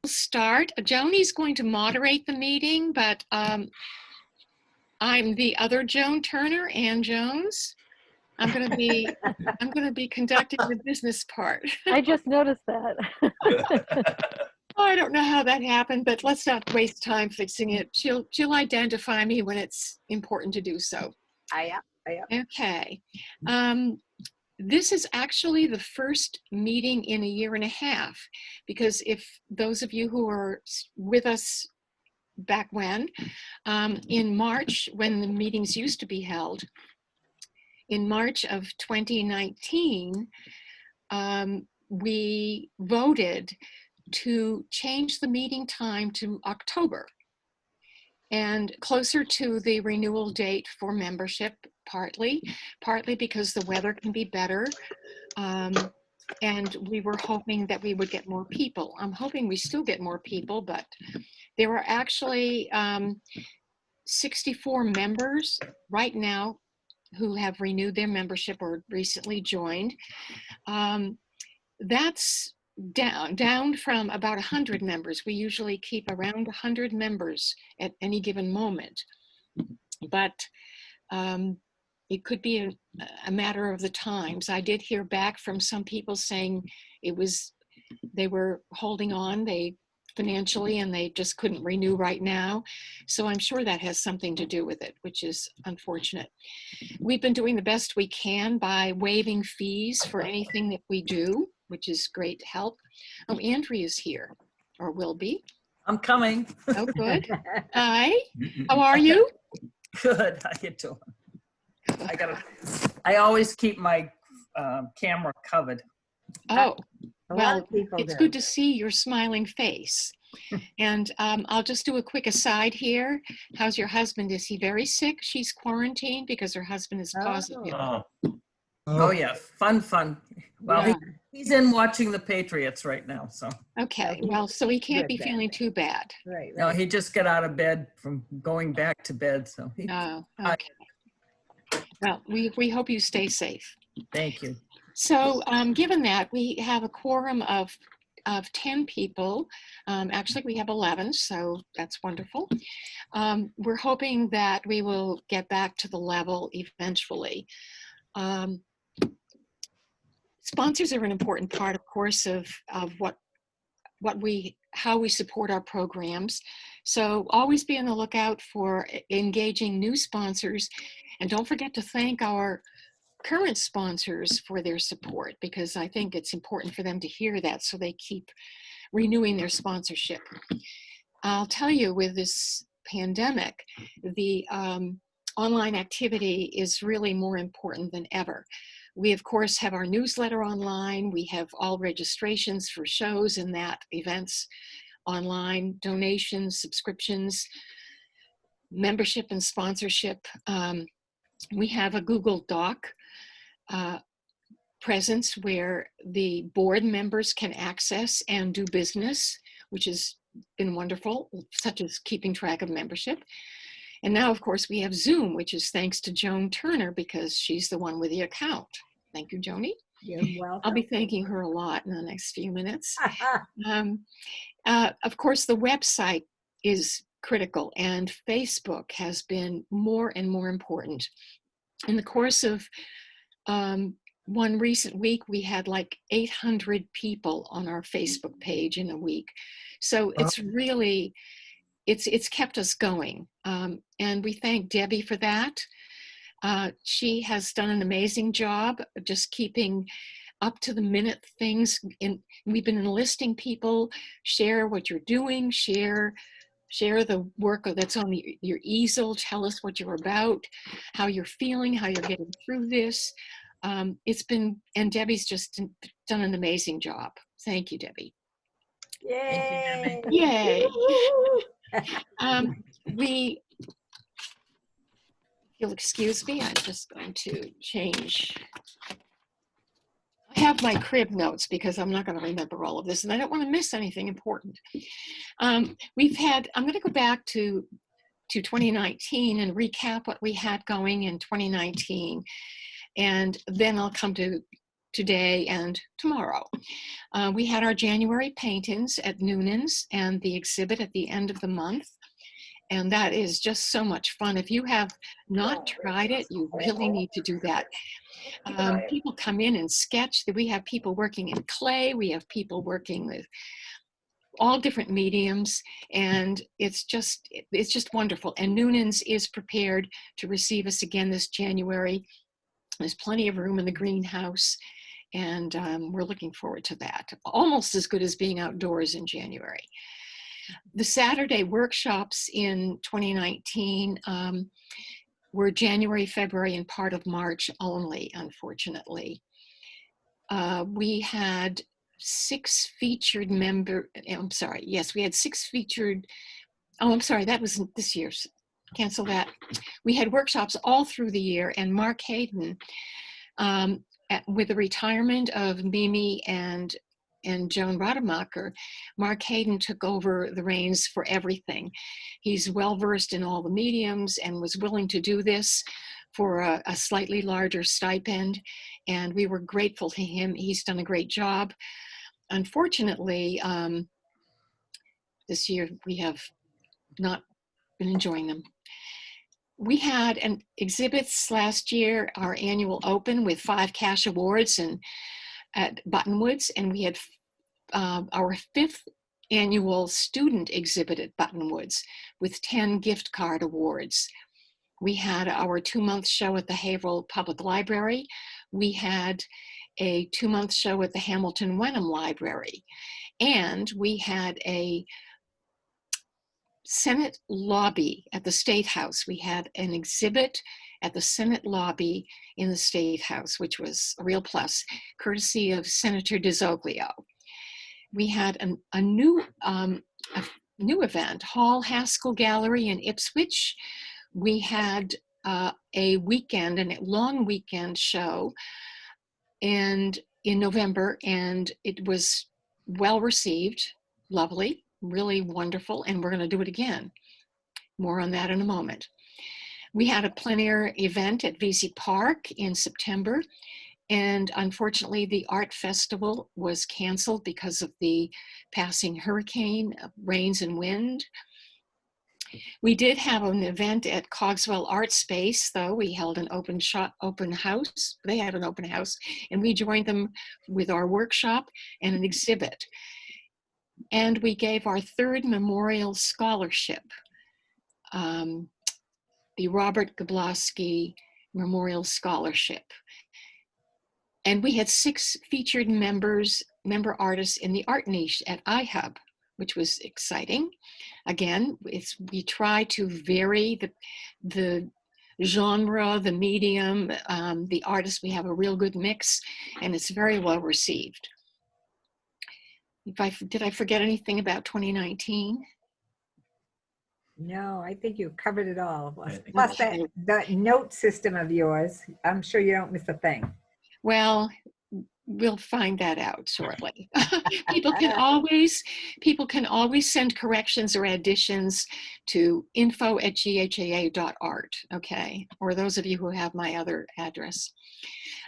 start. Joni's going to moderate the meeting, but I'm the other Joan Turner, Ann Jones. I'm going to be conducting the business part. I just noticed that. I don't know how that happened, but let's not waste time fixing it. She'll identify me when it's important to do so. Yeah. Okay. This is actually the first meeting in a year and a half, because if those of you who are with us back when, in March, when the meetings used to be held, in March of 2019, we voted to change the meeting time to October and closer to the renewal date for membership, partly because the weather can be better. And we were hoping that we would get more people. I'm hoping we still get more people, but there are actually 64 members right now who have renewed their membership or recently joined. That's down from about 100 members. We usually keep around 100 members at any given moment, but it could be a matter of the times. I did hear back from some people saying they were holding on financially and they just couldn't renew right now. So I'm sure that has something to do with it, which is unfortunate. We've been doing the best we can by waiving fees for anything that we do, which is great help. Oh, Andrea's here, or will be. I'm coming. Oh, good. Hi, how are you? Good, how you doing? I always keep my camera covered. Oh, well, it's good to see your smiling face. And I'll just do a quick aside here. How's your husband? Is he very sick? She's quarantined because her husband is positive. Oh yeah, fun. Well, Yeah. he's in watching the Patriots right now, so. Okay, well, so he can't be feeling too bad. Right. No, he just got out of bed from going back to bed, so. Oh, okay. Well, we hope you stay safe. Thank you. So given that, we have a quorum of 10 people. Actually, we have 11, so that's wonderful. We're hoping that we will get back to the level eventually. Sponsors are an important part, of course, of how we support our programs. So always be on the lookout for engaging new sponsors, and don't forget to thank our current sponsors for their support, because I think it's important for them to hear that so they keep renewing their sponsorship. I'll tell you, with this pandemic, the online activity is really more important than ever. We, of course, have our newsletter online. We have all registrations for shows and events online, donations, subscriptions, membership and sponsorship. We have a Google Doc presence where the board members can access and do business, which has been wonderful, such as keeping track of membership. And now, of course, we have Zoom, which is thanks to Joan Turner, because she's the one with the account. Thank you, Joni. You're welcome. I'll be thanking her a lot in the next few minutes. Of course, the website is critical, and Facebook has been more and more important. In the course of one recent week, we had like 800 people on our Facebook page in a week. So it's really, it's kept us going. And we thank Debbie for that. She has done an amazing job of just keeping up to the minute things. We've been enlisting people, share what you're doing, share the work that's on your easel, tell us what you're about, how you're feeling, how you're getting through this. And Debbie's just done an amazing job. Thank you, Debbie. Yay! Thank you, Debbie. Yay! If you'll excuse me, I'm just going to change. I have my crib notes because I'm not going to remember all of this, and I don't want to miss anything important. I'm going to go back to 2019 and recap what we had going in 2019, and then I'll come to today and tomorrow. We had our January paint-ins at Noonan's and the exhibit at the end of the month. And that is just so much fun. If you have not tried it, you really need to do that. People come in and sketch. We have people working in clay. We have people working with all different mediums, and it's just wonderful. And Noonan's is prepared to receive us again this January. There's plenty of room in the greenhouse, and we're looking forward to that. Almost as good as being outdoors in January. The Saturday workshops in 2019 were January, February, and part of March only, unfortunately. We had 6 featured we had 6 featured, I'm sorry, that was this year's, cancel that. We had workshops all through the year, and Mark Hayden, with the retirement of Mimi and Joan Rademacher, Mark Hayden took over the reins for everything. He's well-versed in all the mediums and was willing to do this for a slightly larger stipend, and we were grateful to him. He's done a great job. Unfortunately, this year we have not been enjoying them. We had an exhibits last year, our annual open with 5 cash awards and at Buttonwoods, and we had our 5th annual student exhibit at Buttonwoods with 10 gift card awards. We had our 2-month show at the Haverhill Public Library. We had a 2-month show at the Hamilton Wenham Library. And we had a Senate lobby at the State House. We had an exhibit at the Senate lobby in the State House, which was a real plus, courtesy of Senator DeZoglio. We had a new event, Hall Haskell Gallery in Ipswich. We had a long weekend show and in November, and it was well received, lovely, really wonderful, and we're going to do it again. More on that in a moment. We had a plein air event at VC Park in September, and unfortunately the art festival was canceled because of the passing hurricane, rains and wind. We did have an event at Cogswell Art Space, though. We held an open house. They had an open house, and we joined them with our workshop and an exhibit. And we gave our 3rd memorial scholarship, the Robert Gablowski Memorial Scholarship. And we had 6 featured member artists in the art niche at iHub, which was exciting. Again, we try to vary the genre, the medium, the artists. We have a real good mix, and it's very well received. Did I forget anything about 2019? No, I think you covered it all. Plus that note system of yours, I'm sure you don't miss a thing. Well, we'll find that out shortly. People can always send corrections or additions to info@ghaa.art, okay? Or those of you who have my other address.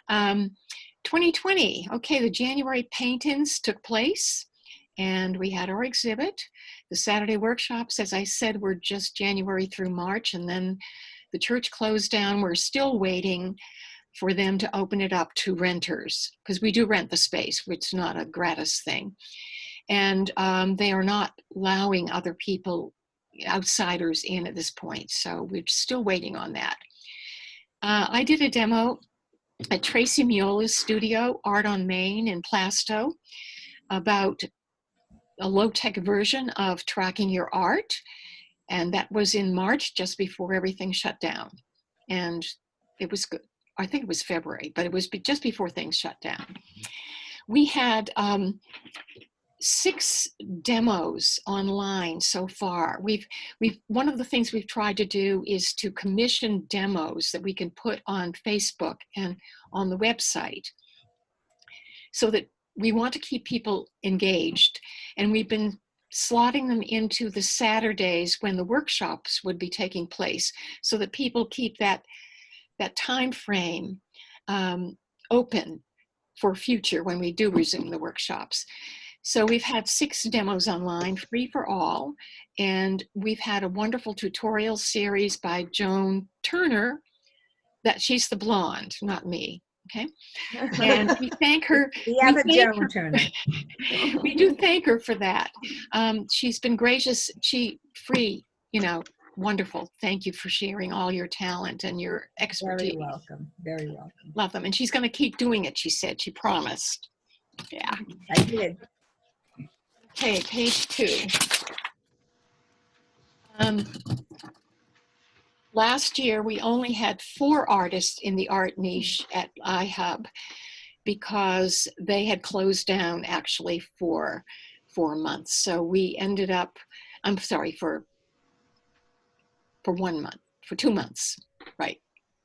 2020, okay, the January paint-ins took place, and we had our exhibit. The Saturday workshops, as I said, were just January through March, and then the church closed down. We're still waiting for them to open it up to renters, because we do rent the space, which is not a gratis thing. And they are not allowing other people, outsiders, in at this point. So we're still waiting on that. I did a demo at Tracy Miola's studio, Art on Main in Plasto, about a low-tech version of tracking your art. And that was in March, just before everything shut down. And it was good. I think it was February, but it was just before things shut down. We had 6 demos online so far. One of the things we've tried to do is to commission demos that we can put on Facebook and on the website, so that we want to keep people engaged. And we've been slotting them into the Saturdays when the workshops would be taking place, so that people keep that time frame open for future when we do resume the workshops. So we've had 6 demos online, free for all, and we've had a wonderful tutorial series by Joan Turner, that she's the blonde, not me, okay? And we thank her. The other Joan Turner. We do thank her for that. She's been gracious, free, wonderful. Thank you for sharing all your talent and your expertise. Very welcome, very welcome. Love them. And she's going to keep doing it, she said. She promised. Yeah. I did. Okay, page 2. Last year, we only had 4 artists in the art niche at iHub because they had closed down actually for 4 months. So we ended up, I'm sorry, for 1 month, for 2 months, right?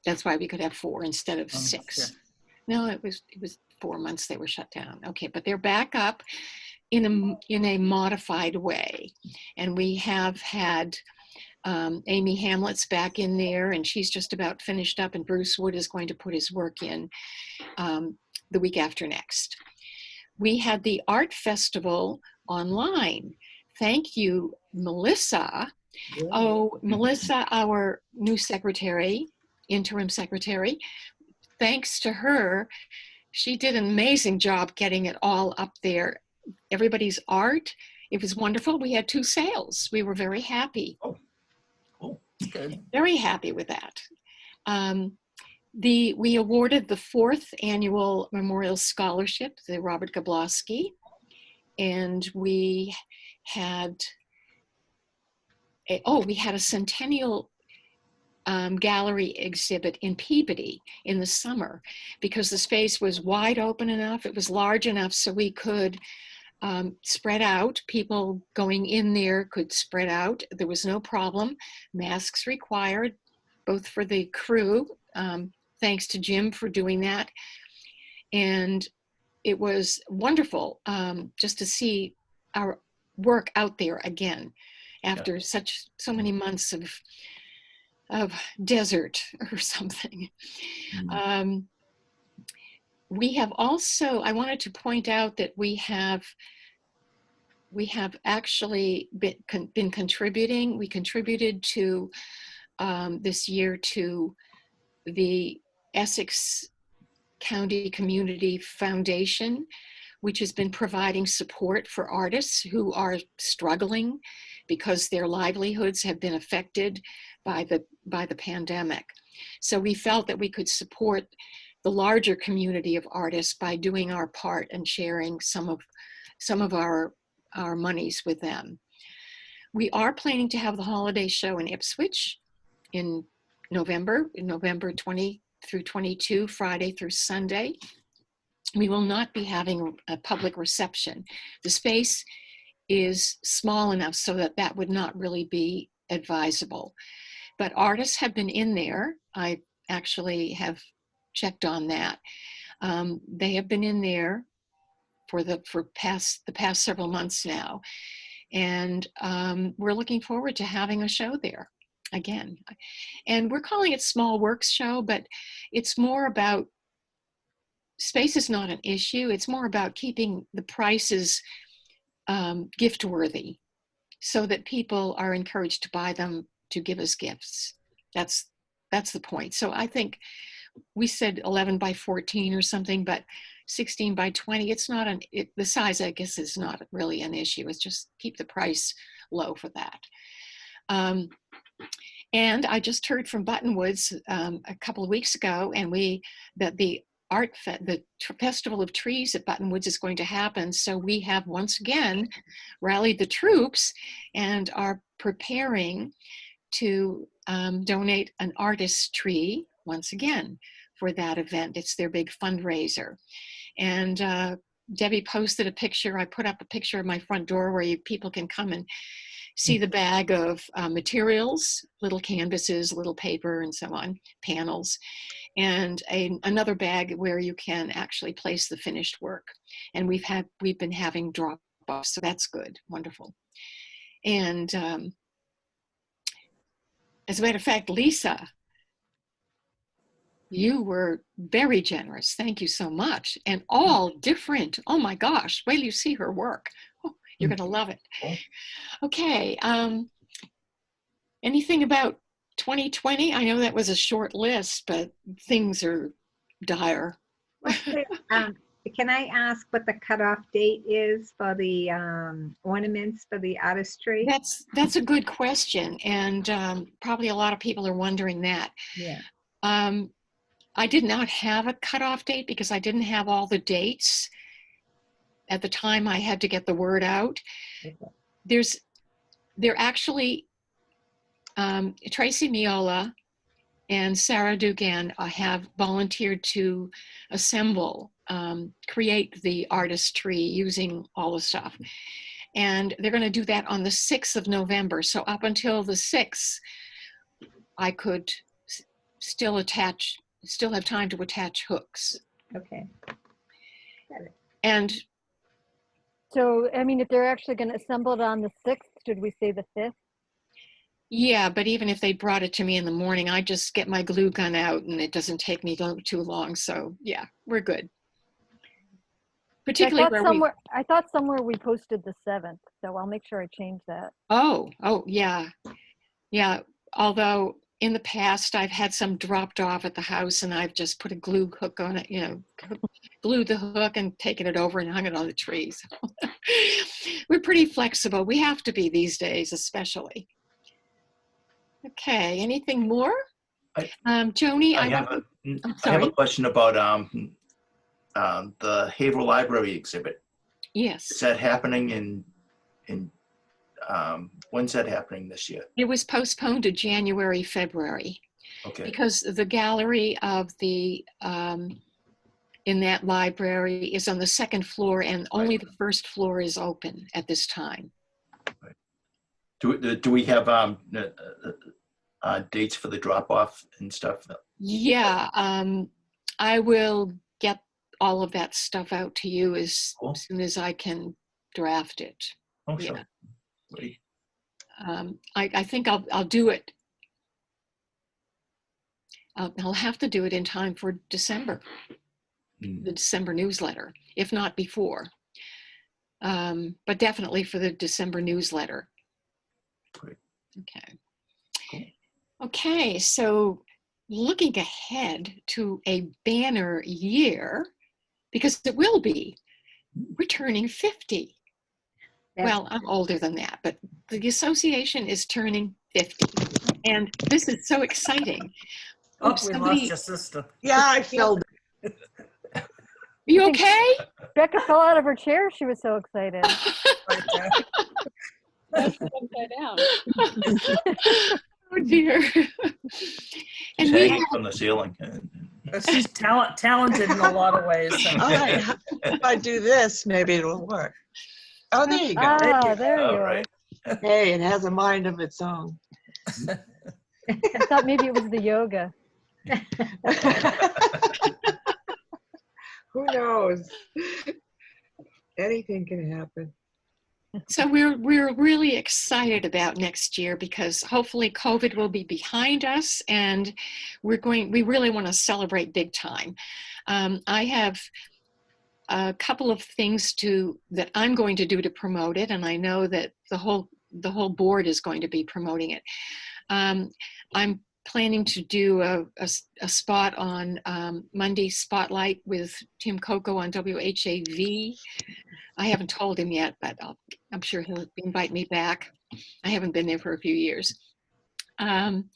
That's why we could have 4 instead of 6. Yeah. No, it was 4 months they were shut down. Okay, but they're back up in a modified way. And we have had Amy Hamlet's back in there, and she's just about finished up, and Bruce Wood is going to put his work in the week after next. We had the art festival online. Thank you, Melissa. Yeah. Oh, Melissa, our new secretary, interim secretary, thanks to her, she did an amazing job getting it all up there. Everybody's art, it was wonderful. We had 2 sales. We were very happy. Oh, cool. Good. Very happy with that. We awarded the 4th annual Memorial Scholarship, the Robert Gablowski, and we had a centennial gallery exhibit in Peabody in the summer because the space was wide open enough. It was large enough so we could spread out. People going in there could spread out. There was no problem. Masks required, both for the crew. Thanks to Jim for doing that. And it was wonderful just to see our work out there again after so many months of desert or something. Mm-hmm. We have also, I wanted to point out that we have actually been contributing. We contributed to this year to the Essex County Community Foundation, which has been providing support for artists who are struggling because their livelihoods have been affected by the pandemic. So we felt that we could support the larger community of artists by doing our part and sharing some of our monies with them. We are planning to have the holiday show in Ipswich in November 20 through 22, Friday through Sunday. We will not be having a public reception. The space is small enough so that would not really be advisable. But artists have been in there. I actually have checked on that. They have been in there for the past several months now. And we're looking forward to having a show there again. And we're calling it Small Works Show, but it's more about, space is not an issue. It's more about keeping the prices gift worthy so that people are encouraged to buy them to give us gifts. That's the point. So I think we said 11 by 14 or something, but 16 by 20, it's not the size, I guess, is not really an issue. It's just keep the price low for that. And I just heard from Buttonwoods a couple of weeks ago, and that the Festival of Trees at Buttonwoods is going to happen. So we have once again rallied the troops and are preparing to donate an artist's tree once again for that event. It's their big fundraiser. And Debbie posted a picture. I put up a picture of my front door where people can come and see the bag of materials, little canvases, little paper, and so on, panels, and another bag where you can actually place the finished work. And we've been having drop-offs, so that's good, wonderful. And as a matter of fact, Lisa You were very generous. Thank you so much. And all different. Oh my gosh, wait till you see her work. Oh, you're going to love it. Okay. Anything about 2020? I know that was a short list, but things are dire. Can I ask what the cutoff date is for the ornaments for the artistry? That's a good question. And probably a lot of people are wondering that. Yeah. I did not have a cutoff date because I didn't have all the dates at the time I had to get the word out. Okay. They're actually, Tracy Miola and Sarah Dugan have volunteered to assemble, create the artistry using all the stuff. And they're going to do that on the 6th of November. So up until the 6th, I could still have time to attach hooks. Okay. Got it. And So, I mean, if they're actually going to assemble it on the 6th, should we say the 5th? yeah, but even if they brought it to me in the morning, I just get my glue gun out and it doesn't take me too long. So yeah, we're good. Particularly I thought somewhere we posted the 7th, so I'll make sure I change that. Oh, yeah. Yeah, although in the past I've had some dropped off at the house and I've just put a glue hook on it, glued the hook and taken it over and hung it on the trees. We're pretty flexible. We have to be these days, especially. Okay, anything more? Joni, I have a question about the Haverhill Library exhibit. Yes. Is that happening in when's that happening this year? It was postponed to January, February. Okay. Because the gallery of the in that library is on the 2nd floor and only the 1st floor is open at this time. Right. Do we have dates for the drop off and stuff? Yeah, I will get all of that stuff out to you as soon as I can draft it. Oh, sure. Yeah. Great. I think I'll do it. I'll have to do it in time for December, the December newsletter, if not before. But definitely for the December newsletter. Great. Okay. Cool. Okay, so looking ahead to a banner year, because it will be, we're turning 50. Well, I'm older than that, but the association is turning 50. And this is so exciting. Oh, we lost your sister. Yeah, I felt it. You okay? Becca fell out of her chair. She was so excited. Right there. That's upside down. Oh dear. And She's we hanging from the ceiling. She's talented in a lot of ways. All right, if I do this, maybe it'll work. Oh, there you go. Ah, there you All are. right. Hey, it has a mind of its own. I thought maybe it was the yoga. Who knows? Anything can happen. So we're really excited about next year because hopefully COVID will be behind us and we really want to celebrate big time. I have a couple of things that I'm going to do to promote it, and I know that the whole board is going to be promoting it. I'm planning to do a spot on Monday Spotlight with Tim Coco on WHAV. I haven't told him yet, but I'm sure he'll invite me back. I haven't been there for a few years. And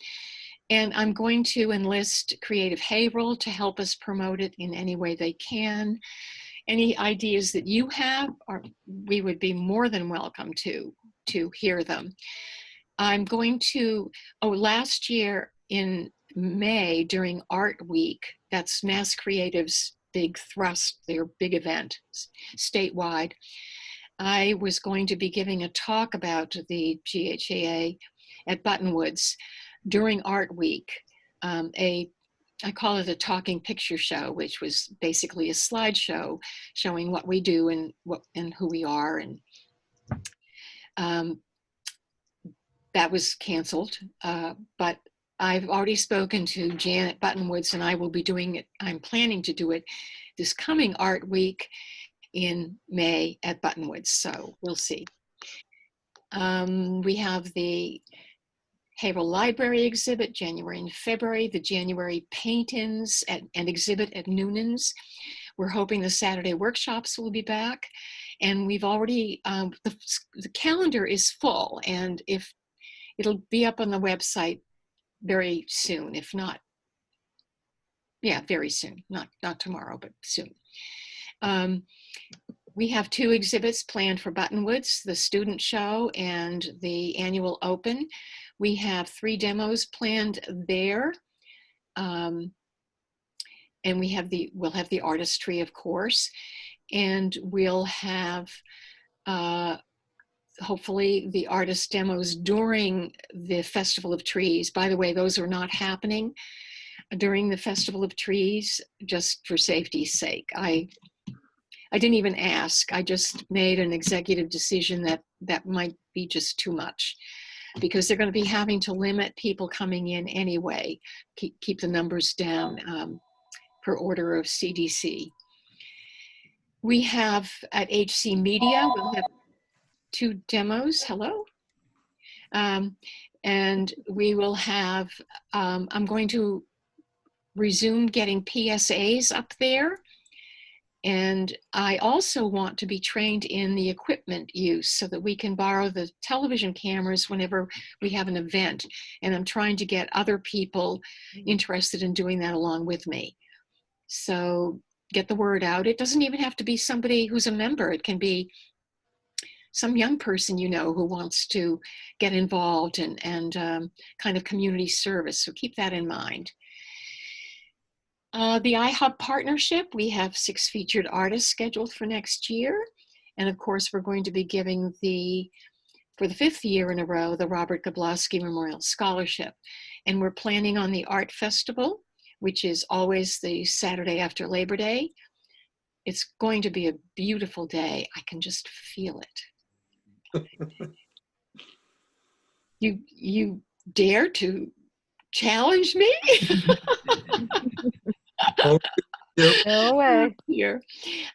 I'm going to enlist Creative Haverhill to help us promote it in any way they can. Any ideas that you have, we would be more than welcome to hear them. I'm going to, last year in May during Art Week, that's Mass Creative's big thrust, their big event statewide, I was going to be giving a talk about the GHAA at Buttonwoods during Art Week, I call it a talking picture show, which was basically a slideshow showing what we do and who we are. And that was canceled, but I've already spoken to Janet Buttonwoods, and I will be doing it. I'm planning to do it this coming Art Week in May at Buttonwoods. So we'll see. We have the Haverhill Library exhibit, January and February, the January paint-ins and exhibit at Noonan's. We're hoping the Saturday workshops will be back. And we've already, the calendar is full, and if it'll be up on the website very soon, if not, yeah, very soon, not tomorrow, but soon. We have 2 exhibits planned for Buttonwoods, the student show and the annual open. We have 3 demos planned there. And we'll have the artistry, of course, and we'll have hopefully the artist demos during the Festival of Trees. By the way, those are not happening during the Festival of Trees, just for safety's sake. I didn't even ask. I just made an executive decision that might be just too much, because they're going to be having to limit people coming in anyway, keep the numbers down per order of CDC. We have at HC Media, we'll have 2 demos, hello. And we will have, I'm going to resume getting PSAs up there. And I also want to be trained in the equipment use so that we can borrow the television cameras whenever we have an event. And I'm trying to get other people interested in doing that along with me. So get the word out. It doesn't even have to be somebody who's a member. It can be some young person, you know, who wants to get involved and kind of community service. So keep that in mind. The iHub partnership, we have 6 featured artists scheduled for next year. And of course, we're going to be giving for the 5th year in a row, the Robert Gablowski Memorial Scholarship. And we're planning on the Art Festival, which is always the Saturday after Labor Day. It's going to be a beautiful day. I can just feel it. You dare to challenge me? No way. Here.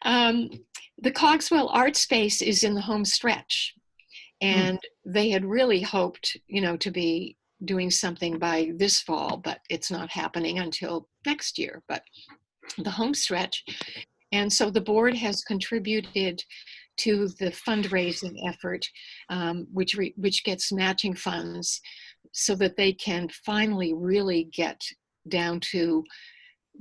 The Cogswell Art Space is in the home stretch, and they had really hoped, you know, to be doing something by this fall, but it's not happening until next year, but the home stretch. And so the board has contributed to the fundraising effort, which gets matching funds so that they can finally really get down to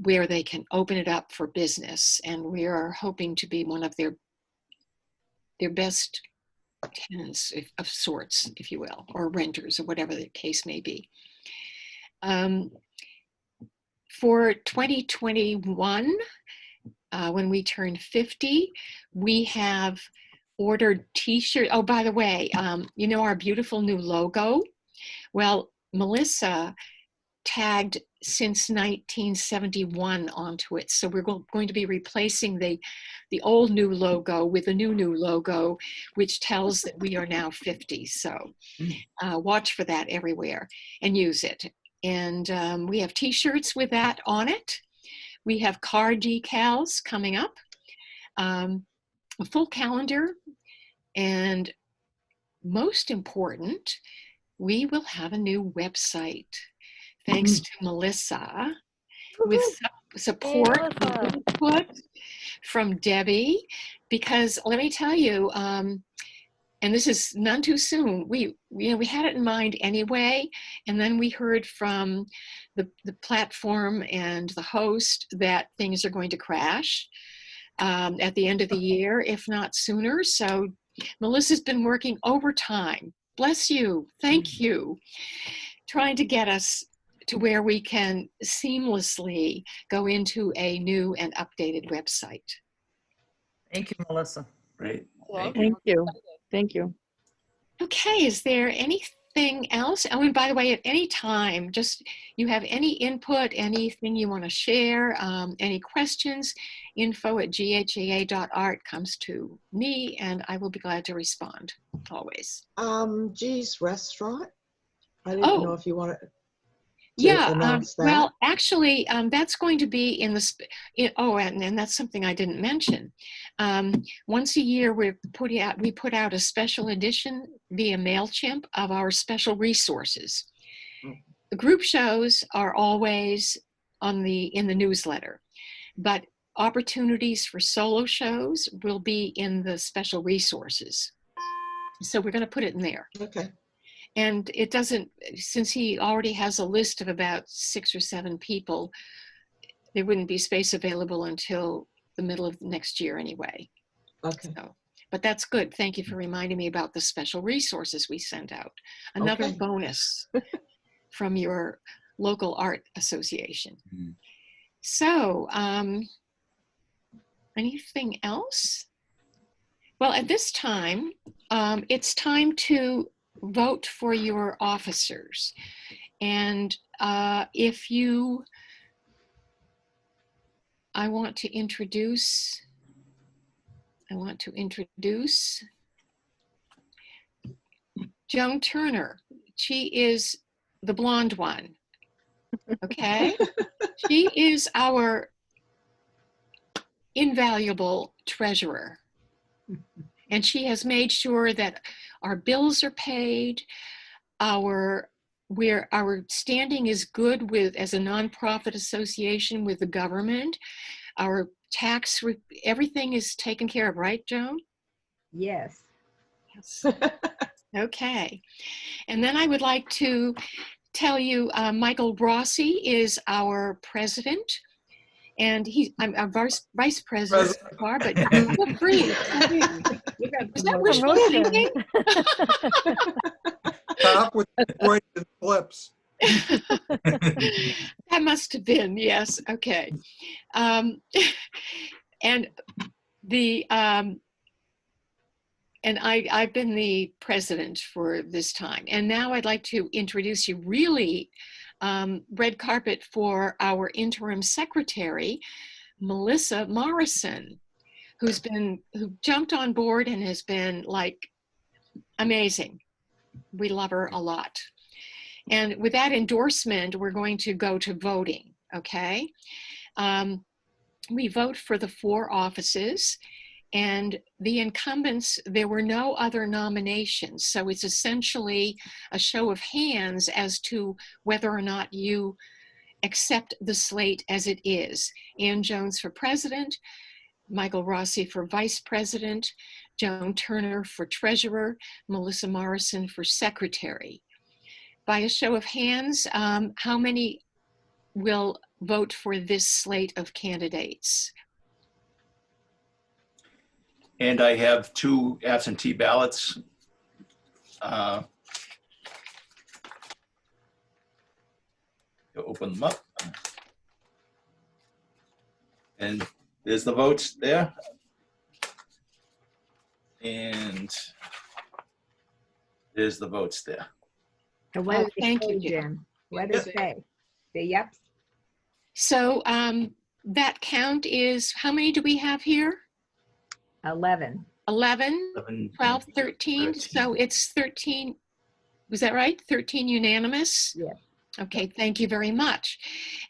where they can open it up for business. And we are hoping to be one of their best tenants of sorts, if you will, or renters, or whatever the case may be. For 2021, when we turn 50, we have ordered t-shirts. Oh, by the way, you know our beautiful new logo? Well, Melissa tagged since 1971 onto it. So we're going to be replacing the old new logo with a new logo, which tells that we are now 50. So watch for that everywhere and use it. And we have t-shirts with that on it. We have car decals coming up, a full calendar, and most important, we will have a new website. Thanks to Melissa, with support and input from Debbie, because let me tell you, and this is none too soon, we had it in mind anyway, and then we heard from the platform and the host that things are going to crash at the end of the year, if not sooner. So Melissa's been working overtime. Bless you. Thank you. Trying to get us to where we can seamlessly go into a new and updated website. Thank you, Melissa. Great. Thank you. Thank you. Okay, is there anything else? Oh, and by the way, at any time, just you have any input, anything you want to share, any questions, info@ghaa.art comes to me, and I will be glad to respond, always. G's Restaurant. I didn't know if you want to Yeah, announce that? well, actually, that's going to be in the, and that's something I didn't mention. Once a year, we put out a special edition via MailChimp of our special resources. The group shows are always in the newsletter, but opportunities for solo shows will be in the special resources. So we're going to put it in there. Okay. And it doesn't, since he already has a list of about 6 or 7 people, there wouldn't be space available until the middle of next year anyway. Okay. So, but that's good. Thank you for reminding me about the special resources we sent out. Another Okay. bonus from your local art association. Mhm. So, anything else? Well, at this time, it's time to vote for your officers. And I want to introduce Joan Turner. She is the blonde one. Okay? She is our invaluable treasurer. And she has made sure that our bills are paid, our standing is good as a nonprofit association with the government, our everything is taken care of, right, Joan? Yes. Yes. Okay. And then I would like to tell you, Michael Rossi is our president. And I'm a vice president so far, but feel free. Is that wishful Promotion. thinking? Top with points and flips. That must have been, yes. Okay. And I've been the president for this time. And now I'd like to introduce you really red carpet for our interim secretary, Melissa Morrison, who jumped on board and has been like amazing. We love her a lot. And with that endorsement, we're going to go to voting, okay? We vote for the 4 offices, and the incumbents, there were no other nominations. So it's essentially a show of hands as to whether or not you accept the slate as it is. Ann Jones for president, Michael Rossi for vice president, Joan Turner for treasurer, Melissa Morrison for secretary. By a show of hands, how many will vote for this slate of candidates? And I have 2 absentee ballots. Open them up. And there's the votes there. And there's the votes there. And what does it Thank you, say, Jim. Jim? What does it say? The yeps? So that count is, how many do we have here? 11. 11, 11, 12, 13. So it's 13. Was that right? 13 unanimous? Yes. Okay, thank you very much.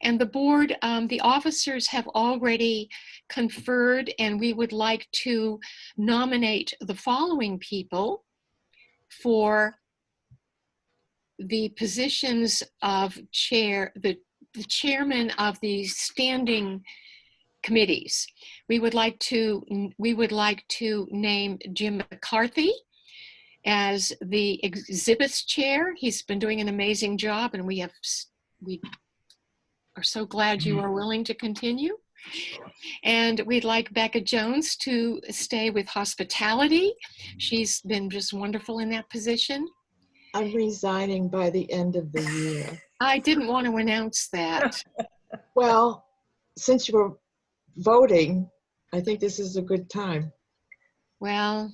And the board, the officers have already conferred, and we would like to nominate the following people for the positions of the chairman of the standing committees. We would like to name Jim McCarthy as the exhibits chair. He's been doing an amazing job, and we are so glad you are willing to continue. And we'd like Becca Jones to stay with hospitality. She's been just wonderful in that position. I'm resigning by the end of the year. I didn't want to announce that. Well, since you were voting, I think this is a good time. Well,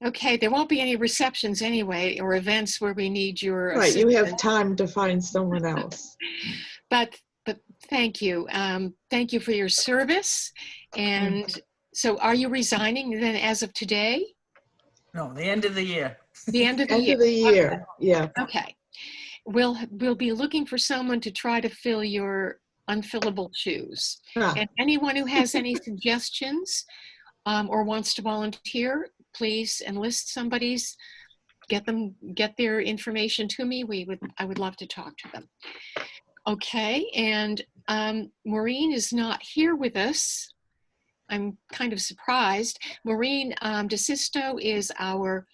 okay, there won't be any receptions anyway, or events where we need your Right, you have assistance. time to find someone else. But thank you. Thank you for your service. And so are you resigning then as of today? No, the end of the year. The end of the End year? of the year, yeah. Okay. we'll be looking for someone to try to fill your unfillable shoes. Ah, And anyone who has any suggestions or wants to volunteer, please enlist somebody's, get their information to me. I would love to talk to them. Okay, and Maureen is not here with us. I'm kind of surprised. Maureen DeSisto is our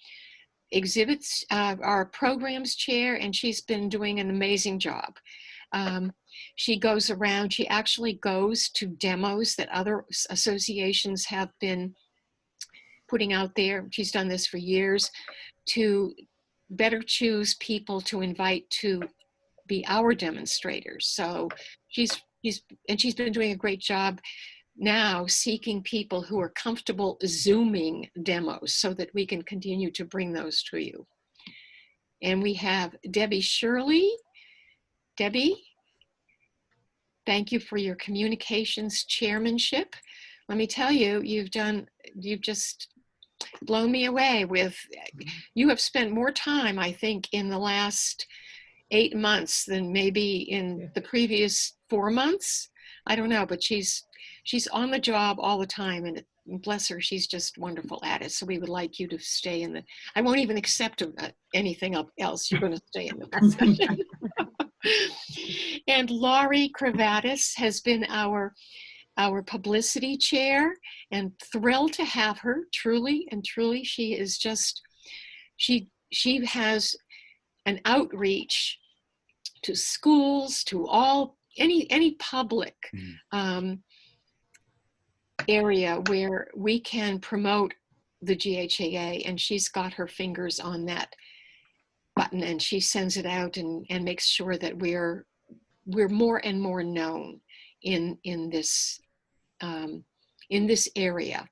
exhibits, our programs chair, and she's been doing an amazing job. She goes around, she actually goes to demos that other associations have been putting out there. She's done this for years to better choose people to invite to be our demonstrators. So she's been doing a great job now seeking people who are comfortable Zooming demos so that we can continue to bring those to you. And we have Debbie Shirley. Debbie, thank you for your communications chairmanship. Let me tell you, you've just blown me away with, you have spent more time, I think, in the last 8 months than maybe in the previous 4 months. I don't know, but she's on the job all the time, and bless her, she's just wonderful at it. So we would like you to stay in the, I won't even accept anything else. You're going to stay in the position. And Laurie Kravatis has been our publicity chair, and thrilled to have her, truly and truly. She is just, she has an outreach to schools, to all, any public area where we can promote the GHAA, and she's got her fingers on that button, and she sends it out and makes sure that we're more and more known in this area.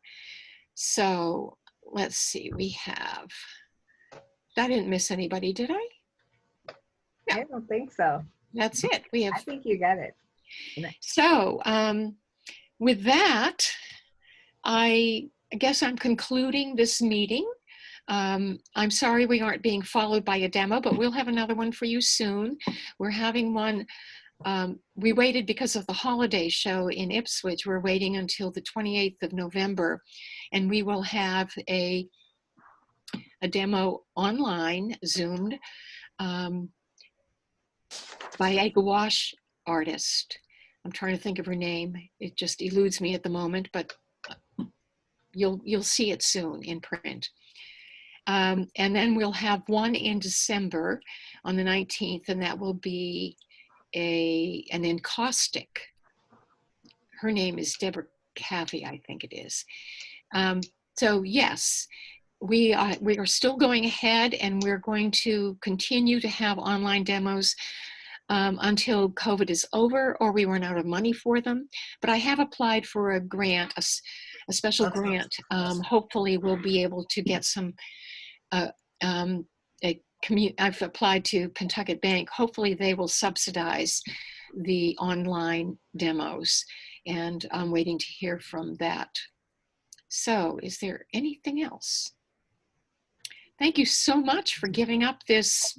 So let's see, I didn't miss anybody, did I? No. I don't think so. That's it. We I have, think you got it. so with that, I guess I'm concluding this meeting. I'm sorry we aren't being followed by a demo, but we'll have another one for you soon. We're having one, we waited because of the holiday show in Ipswich. We're waiting until the 28th of November, and we will have a demo online, Zoomed, by a gouache artist. I'm trying to think of her name. It just eludes me at the moment, but you'll see it soon in print. And then we'll have one in December on the 19th, and that will be an encaustic. Her name is Deborah Caffey, I think it is. So yes, we are still going ahead, and we're going to continue to have online demos until COVID is over or we run out of money for them. But I have applied for a grant, a special grant. Hopefully we'll be able to get some, I've applied to Pentucket Bank. Hopefully they will subsidize the online demos, and I'm waiting to hear from that. So is there anything else? Thank you so much for giving up this,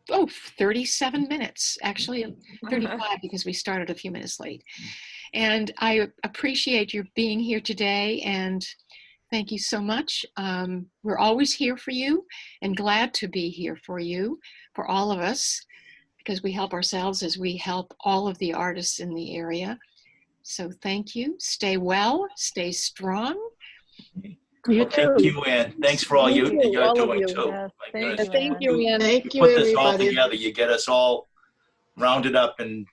37 minutes, actually 35 because we started a few minutes late. And I appreciate your being here today, and thank you so much. We're always here for you, and glad to be here for you, for all of us, because we help ourselves as we help all of the artists in the area. So thank you. Stay well, stay strong. You Well, too. thank you, Ann. Thanks for all Thank you're you, all of doing you. too. Yes, My thank goodness. Thank you, Ann. thank you, Put this all everybody. together. You get us all rounded up and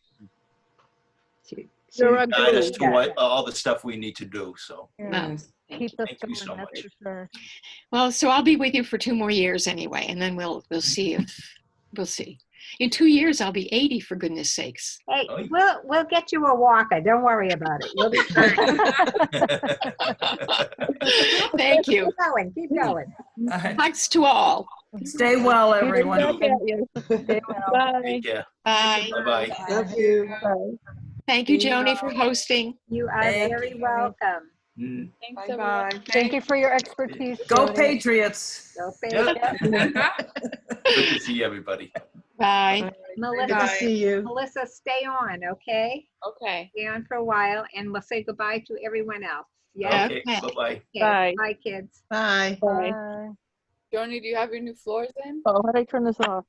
You're a guide us glue. to all the stuff we need to do. So Yes. Keep us Thank you going, so that's much. for sure. Well, so I'll be with you for 2 more years anyway, and then we'll see if we'll see. In 2 years, I'll be 80, for goodness sakes. Hey, Oh. we'll get you a walker. Don't worry about it. You'll be fine. Thank you. Keep going. Keep going. Thanks to all. Stay well, Good everyone. luck at you. Stay well. Bye. Take care. Bye. Bye-bye. Love you. Bye. Thank you, Joni, for hosting. You are Thank very you. welcome. Mm. Thanks, everyone. Thank you for your expertise. Go Jody. Patriots. Go Yeah. Patriots. Good to see everybody. Bye. Bye. Good to Melissa, see you. Melissa, stay on, okay? Okay. Stay on for a while, and we'll say goodbye to everyone else. Yeah? Okay, Okay. bye-bye. Okay. Bye. Bye, kids. Bye. Bye. Bye. Joni, do you have your new floors in? Oh, how do I turn this off?